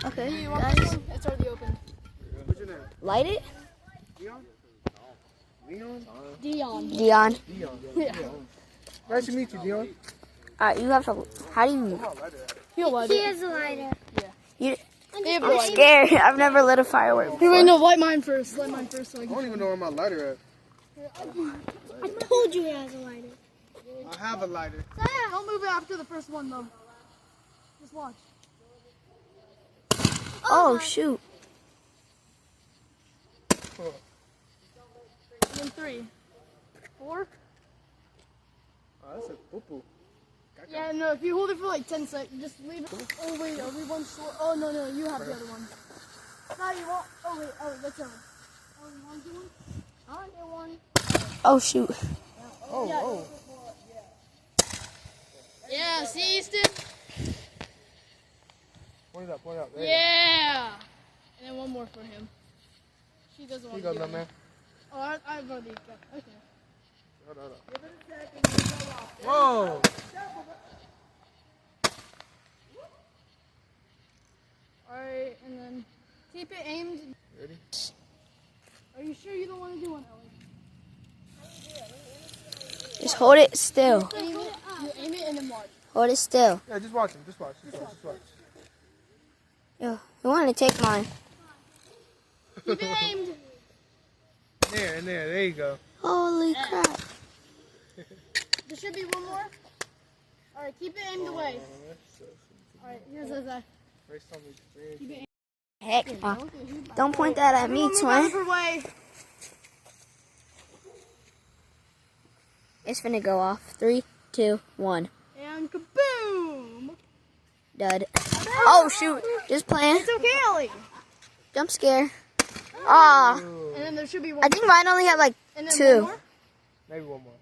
Okay, You want guys. this one? It's already opened. What's your name? Light it. Leon? Leon? Dion. Dion. Leon. Yeah. Nice to meet you, Dion. You have to. How do you? He'll light He it. has a lighter. You They have I'm light. scared. I've never lit a firework Hey, wait, before. no, light mine first. Light mine first. So I I can... don't even know where my lighter at. I told you he has a lighter. I have a lighter. Don't move it after the first one, though. Just watch. Oh shoot. Oh. And then 3, 4. Oh, that's a poo-poo. Yeah, no, if you hold it for like 10 seconds, just leave it. Oh, wait, are we one short? Oh, no, you have the other one. No, you won't. Oh, wait, that's your one. Oh, you want to do one? I want to do one. Oh shoot. Oh. Yeah, see, Easton? Point it up. There Yeah. And then one more for him. She doesn't you want go. to Here you do go, it. man. Oh, I've already got. Okay. Hold on. Whoa. Alright, and then keep it aimed. Ready? Are you sure you don't want to do one, Ellie? Just hold it still. Aim it, you aim it and then watch. Hold it still. Yeah, just watch him. Just watch. Yo, you want to take mine? Keep it aimed. There you go. Holy crap. There should be one more. Alright, keep it aimed away. Alright, here's Zach. Heck no. Don't point that at me, twin. Way. It's finna go off. 3, 2, 1. And kaboom! Dud. Oh shoot. Just playing. It's okay, Ellie. Jump scare. Ah. And then there should be one. I think mine only had like and then 2. one more. Maybe one more.